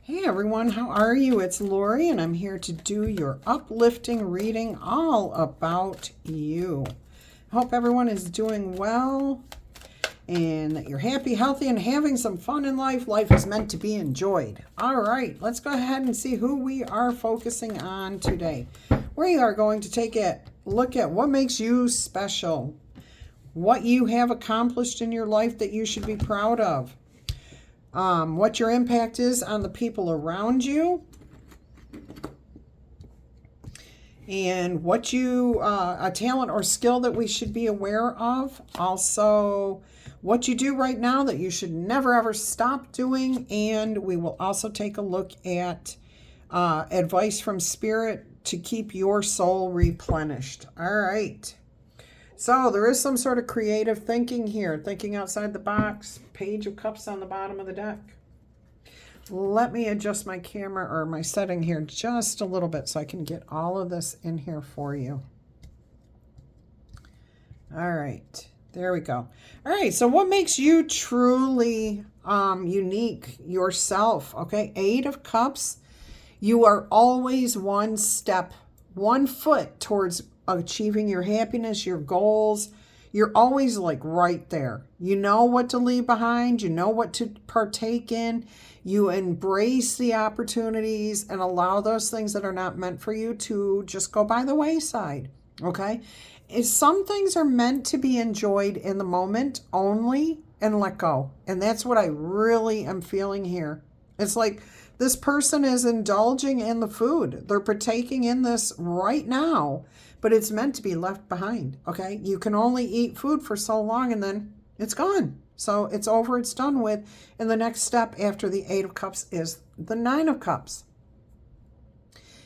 Hey everyone, how are you? It's Laurie and I'm here to do your uplifting reading all about you. I hope everyone is doing well and that you're happy, healthy, and having some fun in life. Life is meant to be enjoyed. All right, let's go ahead and see who we are focusing on today. We are going to take a look at what makes you special, what you have accomplished in your life that you should be proud of. What your impact is on the people around you, and what you, a talent or skill that we should be aware of. Also, what you do right now that you should never ever stop doing. And we will also take a look at advice from Spirit to keep your soul replenished. All right. So there is some sort of creative thinking here, thinking outside the box. Page of Cups on the bottom of the deck. Let me adjust my camera or my setting here just a little bit so I can get all of this in here for you. All right, there we go. All right, so what makes you truly unique yourself? Okay, 8 of Cups. You are always one step, one foot towards achieving your happiness, your goals. You're always like right there. You know what to leave behind. You know what to partake in. You embrace the opportunities and allow those things that are not meant for you to just go by the wayside. Okay? Some things are meant to be enjoyed in the moment only and let go. And that's what I really am feeling here. It's like this person is indulging in the food. They're partaking in this right now, but it's meant to be left behind, okay? You can only eat food for so long and then it's gone. So it's over, it's done with. And the next step after the 8 of Cups is the 9 of Cups.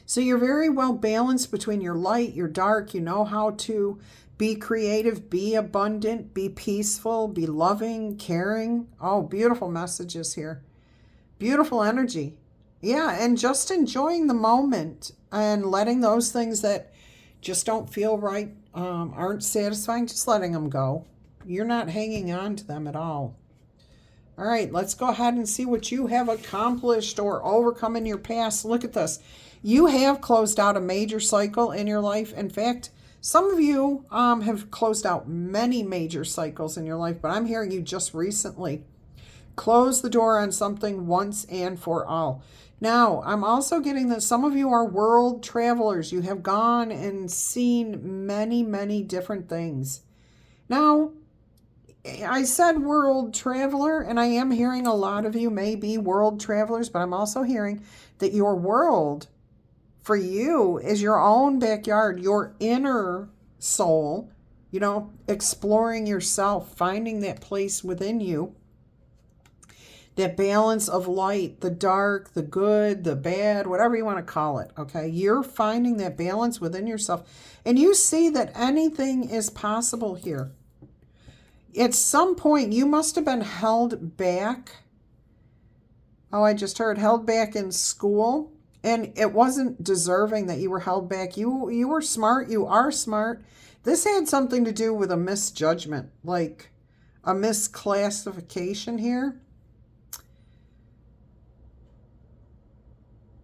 So you're very well balanced between your light, your dark. You know how to be creative, be abundant, be peaceful, be loving, caring. Oh, beautiful messages here. Beautiful energy. Yeah, and just enjoying the moment and letting those things that just don't feel right, aren't satisfying, just letting them go. You're not hanging on to them at all. All right, let's go ahead and see what you have accomplished or overcome in your past. Look at this. You have closed out a major cycle in your life. In fact, some of you have closed out many major cycles in your life, but I'm hearing you just recently close the door on something once and for all. Now, I'm also getting that some of you are world travelers. You have gone and seen many, many different things. Now, I said world traveler, and I am hearing a lot of you may be world travelers, but I'm also hearing that your world for you is your own backyard, your inner soul, exploring yourself, finding that place within you. That balance of light, the dark, the good, the bad, whatever you want to call it, okay? You're finding that balance within yourself. And you see that anything is possible here. At some point, you must have been held back. Oh, I just heard held back in school. And it wasn't deserving that you were held back. You were smart. You are smart. This had something to do with a misjudgment, like a misclassification here.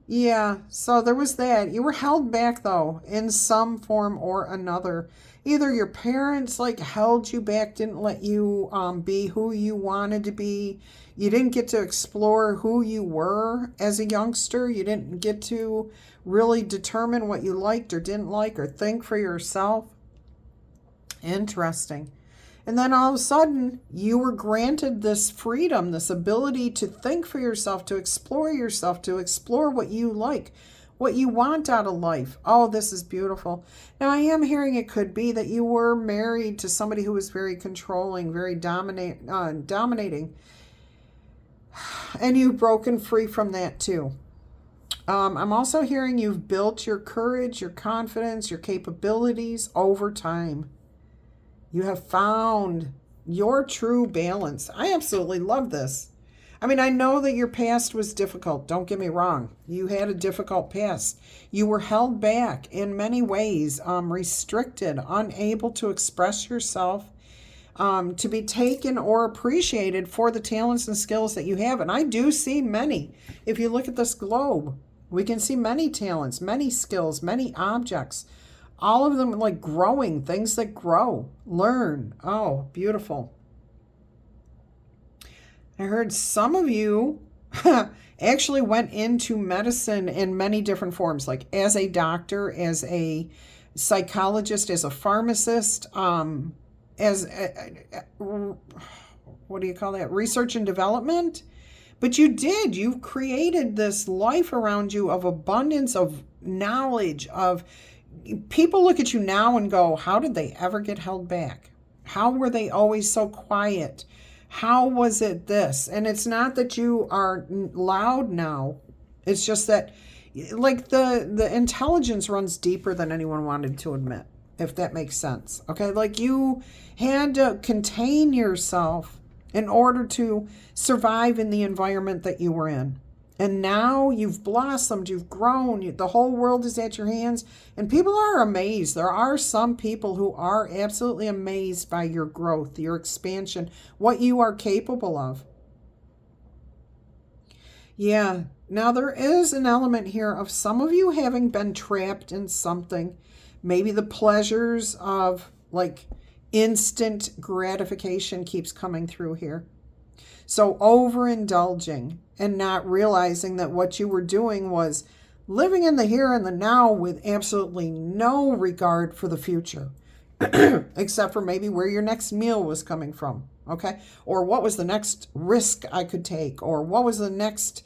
Yeah, so there was that. You were held back, though, in some form or another. Either your parents, held you back, didn't let you be who you wanted to be. You didn't get to explore who you were as a youngster. You didn't get to really determine what you liked or didn't like or think for yourself. Interesting. And then all of a sudden, you were granted this freedom, this ability to think for yourself, to explore what you like, what you want out of life. Oh, this is beautiful. Now, I am hearing it could be that you were married to somebody who was very controlling, very dominating, and you've broken free from that too. I'm also hearing you've built your courage, your confidence, your capabilities over time. You have found your true balance. I absolutely love this. I mean, I know that your past was difficult. Don't get me wrong. You had a difficult past. You were held back in many ways, restricted, unable to express yourself, to be taken or appreciated for the talents and skills that you have. And I do see many. If you look at this globe, we can see many talents, many skills, many objects, all of them like growing, things that grow, learn. Oh, beautiful. I heard some of you actually went into medicine in many different forms, like as a doctor, as a psychologist, as a pharmacist, as what do you call that? Research and development. But you've created this life around you of abundance, of knowledge, of people look at you now and go, how did they ever get held back? How were they always so quiet? How was it this? And it's not that you are loud now. It's just that like the intelligence runs deeper than anyone wanted to admit, if that makes sense. Okay, like you had to contain yourself in order to survive in the environment that you were in. And now you've blossomed, you've grown, the whole world is at your hands, and people are amazed. There are some people who are absolutely amazed by your growth, your expansion, what you are capable of. Yeah, now there is an element here of some of you having been trapped in something. Maybe the pleasures of like instant gratification keeps coming through here. So overindulging and not realizing that what you were doing was living in the here and the now with absolutely no regard for the future, except for maybe where your next meal was coming from, okay? Or what was the next risk I could take, or what was the next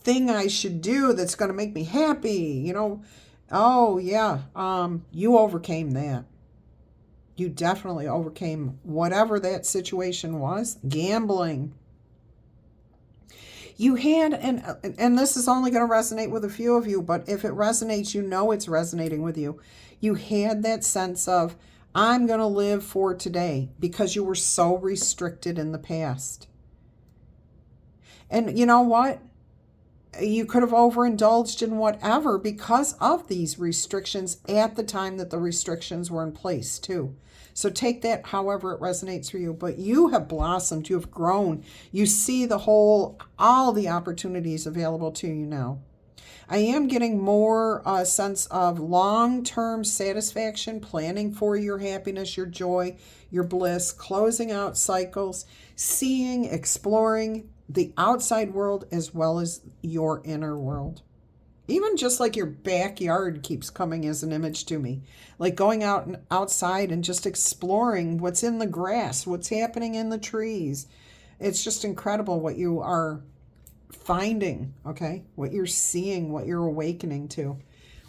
thing I should do that's going to make me happy, Oh, yeah, you overcame that. You definitely overcame whatever that situation was. Gambling. You had, and this is only going to resonate with a few of you, but if it resonates, you know it's resonating with you. You had that sense of, I'm going to live for today because you were so restricted in the past. And you know what? You could have overindulged in whatever because of these restrictions at the time that the restrictions were in place too. So take that however it resonates for you. But you have blossomed, you have grown. You see all the opportunities available to you now. I am getting more sense of long-term satisfaction, planning for your happiness, your joy, your bliss, closing out cycles, seeing, exploring the outside world as well as your inner world. Even just like your backyard keeps coming as an image to me. Like going outside and just exploring what's in the grass, what's happening in the trees. It's just incredible what you are finding, okay? What you're seeing, what you're awakening to.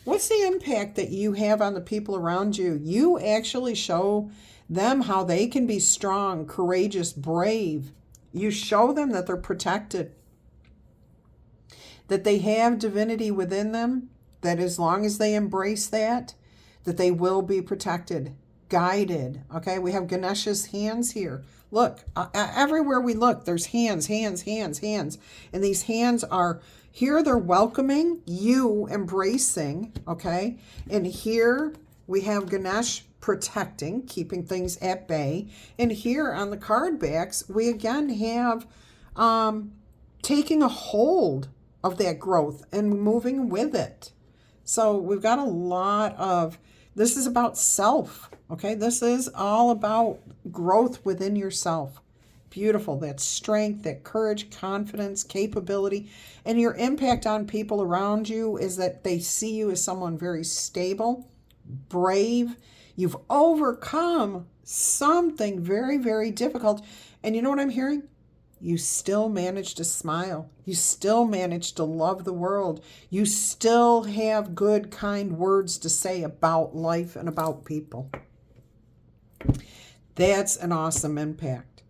What's the impact that you have on the people around you? You actually show them how they can be strong, courageous, brave. You show them that they're protected, that they have divinity within them, that as long as they embrace that they will be protected, guided. Okay, we have Ganesha's hands here. Look, everywhere we look, there's hands, hands, hands, hands. And these hands are here, they're welcoming you, embracing, okay? And here we have Ganesh protecting, keeping things at bay. And here on the card backs, we again have taking a hold of that growth and moving with it. So we've got a lot of, this is about self, okay? This is all about growth within yourself. Beautiful, that strength, that courage, confidence, capability, and your impact on people around you is that they see you as someone very stable, brave. You've overcome something very, very difficult. And you know what I'm hearing? You still manage to smile. You still manage to love the world. You still have good, kind words to say about life and about people. That's an awesome impact.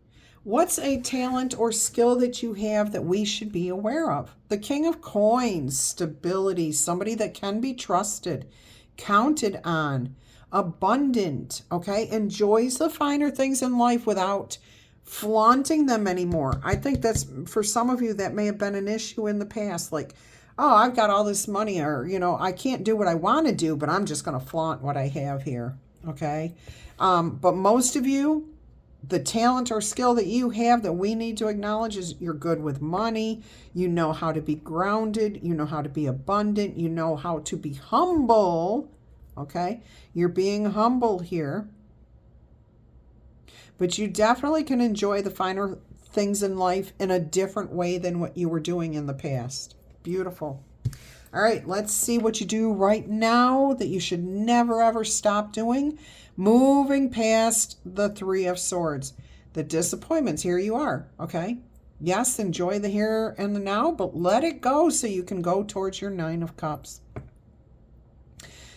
What's a talent or skill that you have that we should be aware of? The King of Coins, stability, somebody that can be trusted, counted on, abundant, okay? Enjoys the finer things in life without flaunting them anymore. I think that's, for some of you, that may have been an issue in the past. Like, oh, I've got all this money, or, I can't do what I want to do, but I'm just going to flaunt what I have here, okay? But most of you, the talent or skill that you have that we need to acknowledge is you're good with money. You know how to be grounded. You know how to be abundant. You know how to be humble. Okay? You're being humble here. But you definitely can enjoy the finer things in life in a different way than what you were doing in the past. Beautiful. All right, let's see what you do right now that you should never, ever stop doing. Moving past the Three of Swords. The disappointments, here you are, okay? Yes, enjoy the here and the now, but let it go so you can go towards your Nine of Cups.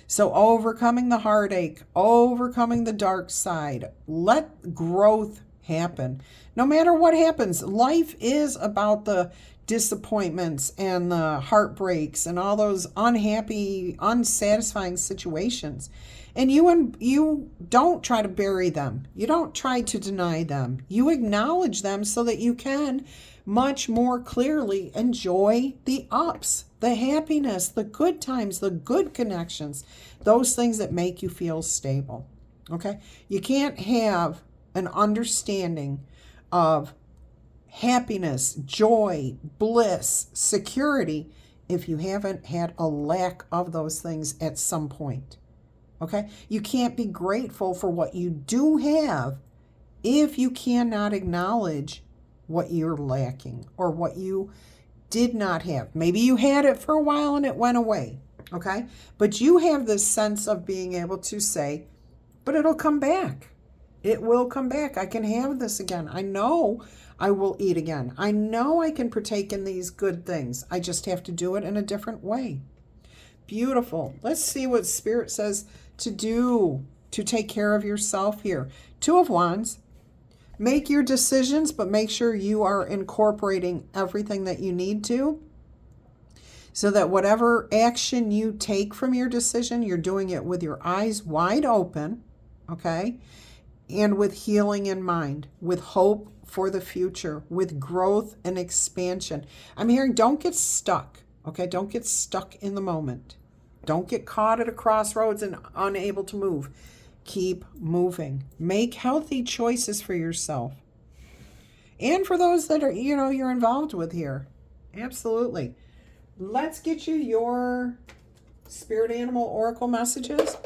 So overcoming the heartache, overcoming the dark side, let growth happen. No matter what happens, life is about the disappointments and the heartbreaks and all those unhappy, unsatisfying situations. And you don't try to bury them. You don't try to deny them. You acknowledge them so that you can much more clearly enjoy the ups, the happiness, the good times, the good connections, those things that make you feel stable. Okay? You can't have an understanding of happiness, joy, bliss, security if you haven't had a lack of those things at some point. Okay? You can't be grateful for what you do have if you cannot acknowledge what you're lacking or what you did not have. Maybe you had it for a while and it went away. Okay? But you have this sense of being able to say, but it'll come back. It will come back. I can have this again. I know I will eat again. I know I can partake in these good things. I just have to do it in a different way. Beautiful. Let's see what Spirit says to do to take care of yourself here. Two of Wands. Make your decisions, but make sure you are incorporating everything that you need to, so that whatever action you take from your decision, you're doing it with your eyes wide open, okay? And with healing in mind, with hope for the future, with growth and expansion. I'm hearing don't get stuck, okay? Don't get stuck in the moment. Don't get caught at a crossroads and unable to move. Keep moving. Make healthy choices for yourself. And for those that are, you're involved with here. Absolutely. Let's get you your Spirit Animal Oracle messages.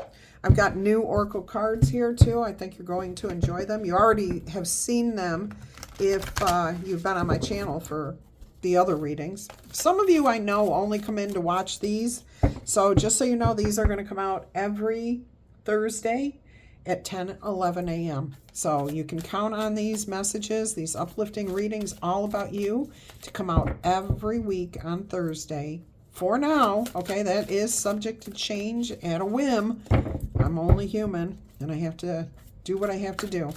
I've got new Oracle cards here too. I think you're going to enjoy them. You already have seen them if you've been on my channel for the other readings. Some of you I know only come in to watch these. So just so you know, these are going to come out every Thursday at 10:11 a.m. So you can count on these messages, these uplifting readings all about you to come out every week on Thursday. For now, okay, that is subject to change at a whim. I'm only human and I have to do what I have to do.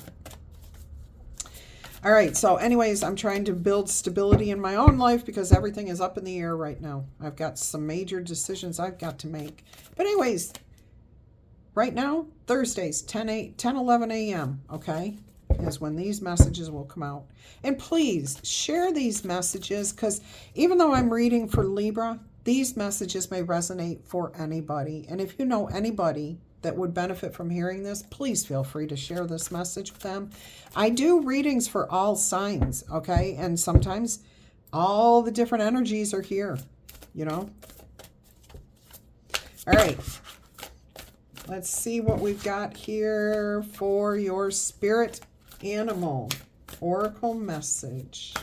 All right, so anyways, I'm trying to build stability in my own life because everything is up in the air right now. I've got some major decisions I've got to make. But anyways, right now, Thursdays, 10:11 a.m., okay, is when these messages will come out. And please share these messages because even though I'm reading for Libra, these messages may resonate for anybody. And if you know anybody that would benefit from hearing this, please feel free to share this message with them. I do readings for all signs, okay? And sometimes all the different energies are here, All right. Let's see what we've got here for your Spirit Animal Oracle message.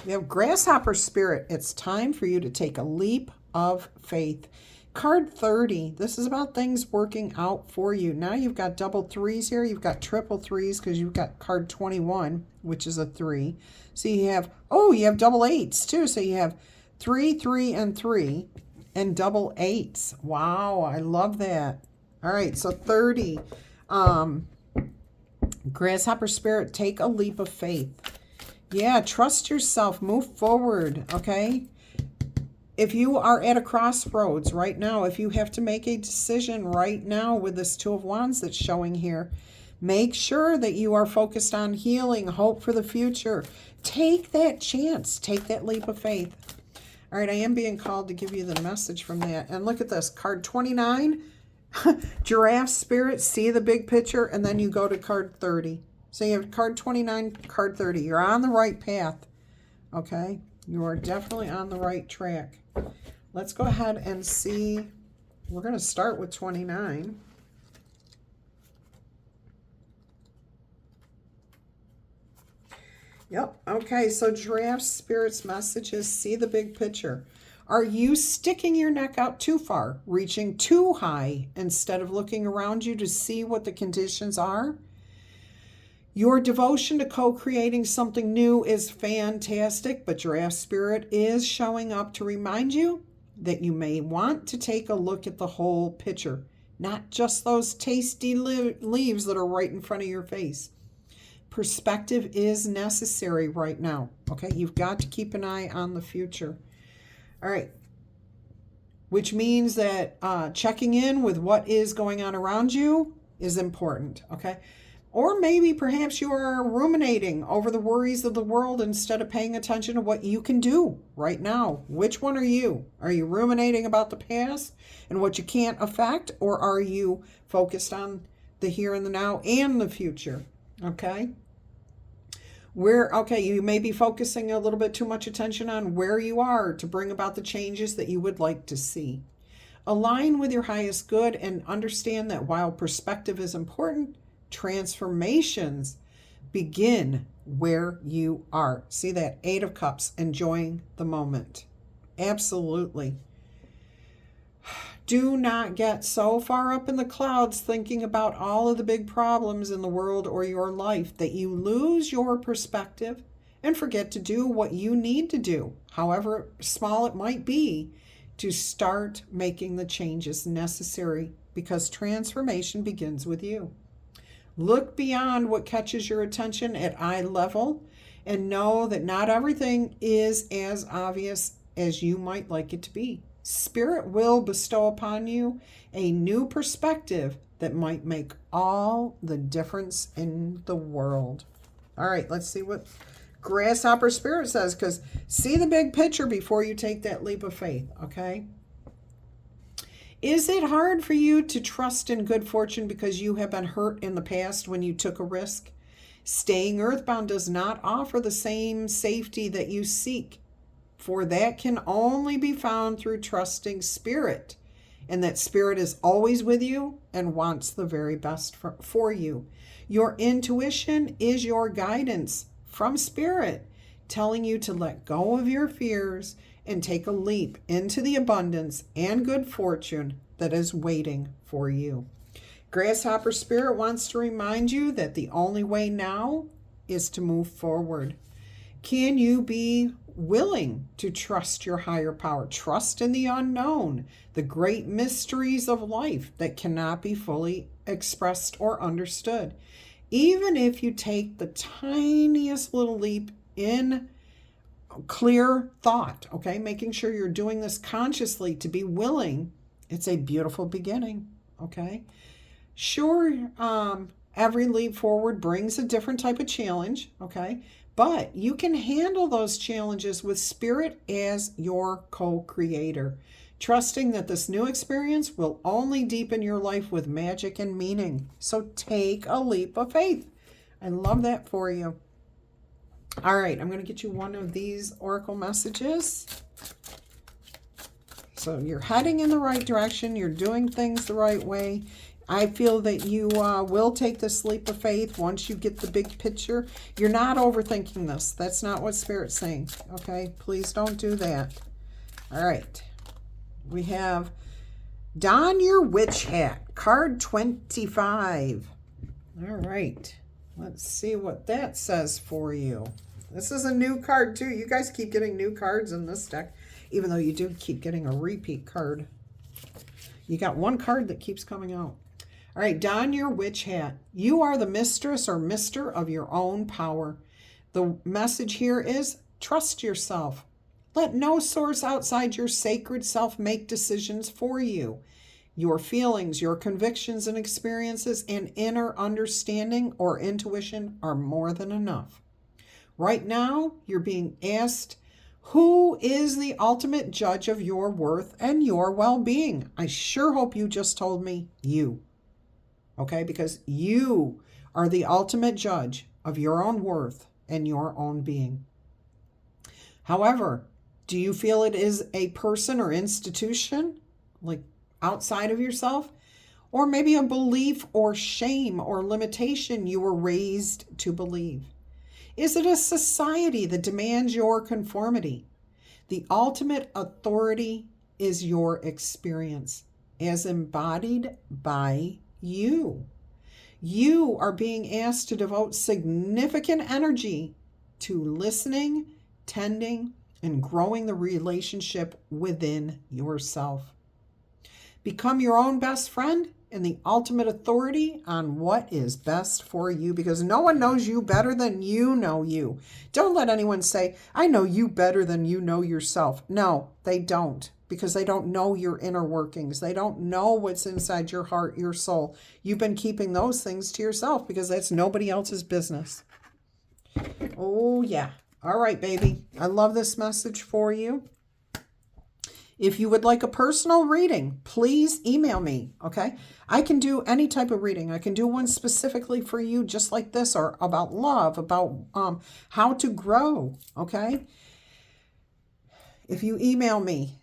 We have Grasshopper Spirit. It's time for you to take a leap of faith. Card 30. This is about things working out for you. Now you've got double threes here. You've got triple threes because you've got card 21, which is a 3. So you have double eights too. So you have 3, 3, and 3. And double eights. Wow, I love that. All right, so 30. Grasshopper Spirit, take a leap of faith. Yeah, trust yourself. Move forward, okay? If you are at a crossroads right now, if you have to make a decision right now with this Two of Wands that's showing here, make sure that you are focused on healing, hope for the future. Take that chance. Take that leap of faith. All right, I am being called to give you the message from that. And look at this, card 29. Giraffe spirit, see the big picture, and then you go to card 30. So you have card 29, card 30. You're on the right path, okay? You are definitely on the right track. Let's go ahead and see. We're going to start with 29. Yep. Okay, so Giraffe Spirit's message is see the big picture. Are you sticking your neck out too far, reaching too high instead of looking around you to see what the conditions are? Your devotion to co-creating something new is fantastic, but Giraffe Spirit is showing up to remind you that you may want to take a look at the whole picture, not just those tasty leaves that are right in front of your face. Perspective is necessary right now, okay? You've got to keep an eye on the future. All right, which means that checking in with what is going on around you is important, okay? Or maybe perhaps you are ruminating over the worries of the world instead of paying attention to what you can do right now. Which one are you? Are you ruminating about the past and what you can't affect, or are you focused on the here and the now and the future? Okay? You may be focusing a little bit too much attention on where you are to bring about the changes that you would like to see. Align with your highest good and understand that while perspective is important, transformations begin where you are. See that? 8 of Cups, enjoying the moment. Absolutely. Do not get so far up in the clouds thinking about all of the big problems in the world or your life that you lose your perspective and forget to do what you need to do, however small it might be, to start making the changes necessary, because transformation begins with you. Look beyond what catches your attention at eye level and know that not everything is as obvious as you might like it to be. Spirit will bestow upon you a new perspective that might make all the difference in the world. All right, let's see what Grasshopper Spirit says, because see the big picture before you take that leap of faith, okay? Is it hard for you to trust in good fortune because you have been hurt in the past when you took a risk? Staying earthbound does not offer the same safety that you seek, for that can only be found through trusting Spirit, and that Spirit is always with you and wants the very best for you. Your intuition is your guidance from Spirit, telling you to let go of your fears and take a leap into the abundance and good fortune that is waiting for you. Grasshopper Spirit wants to remind you that the only way now is to move forward. Can you be willing to trust your higher power? Trust in the unknown, the great mysteries of life that cannot be fully expressed or understood. Even if you take the tiniest little leap in clear thought, okay? Making sure you're doing this consciously to be willing, it's a beautiful beginning, okay? Sure, every leap forward brings a different type of challenge, okay? But you can handle those challenges with Spirit as your co-creator, trusting that this new experience will only deepen your life with magic and meaning. So take a leap of faith. I love that for you. All right, I'm going to get you one of these oracle messages. So you're heading in the right direction. You're doing things the right way. I feel that you will take this leap of faith once you get the big picture. You're not overthinking this. That's not what Spirit's saying. Okay, please don't do that. All right, we have Don Your Witch Hat, card 25. All right, let's see what that says for you. This is a new card too. You guys keep getting new cards in this deck, even though you do keep getting a repeat card. You got one card that keeps coming out. All right, don your witch hat. You are the mistress or mister of your own power. The message here is trust yourself. Let no source outside your sacred self make decisions for you. Your feelings, your convictions and experiences and inner understanding or intuition are more than enough. Right now, you're being asked Who is the ultimate judge of your worth and your well-being? I sure hope you just told me you. Okay, because you are the ultimate judge of your own worth and your own being. However, do you feel it is a person or institution, like outside of yourself? Or maybe a belief or shame or limitation you were raised to believe? Is it a society that demands your conformity? The ultimate authority is your experience as embodied by you. You are being asked to devote significant energy to listening, tending, and growing the relationship within yourself. Become your own best friend and the ultimate authority on what is best for you, because no one knows you better than you know you. Don't let anyone say, I know you better than you know yourself. No, they don't, because they don't know your inner workings. They don't know what's inside your heart, your soul. You've been keeping those things to yourself because that's nobody else's business. Oh, yeah. All right, baby. I love this message for you. If you would like a personal reading, please email me, okay? I can do any type of reading. I can do one specifically for you just like this, or about love, about how to grow, okay? If you email me,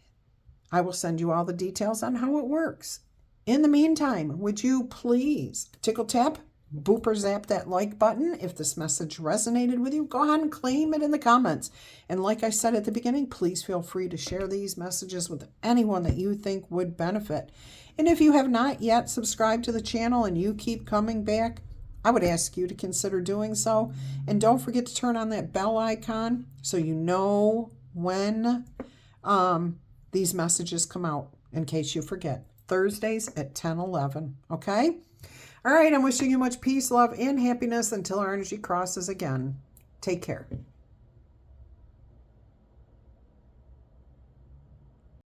I will send you all the details on how it works. In the meantime, would you please tickle tap, boop or zap that like button if this message resonated with you? Go ahead and claim it in the comments. And like I said at the beginning, please feel free to share these messages with anyone that you think would benefit. And if you have not yet subscribed to the channel and you keep coming back, I would ask you to consider doing so. And don't forget to turn on that bell icon so you know when these messages come out, in case you forget. Thursdays at 10:11, okay? All right, I'm wishing you much peace, love, and happiness until our energy crosses again. Take care.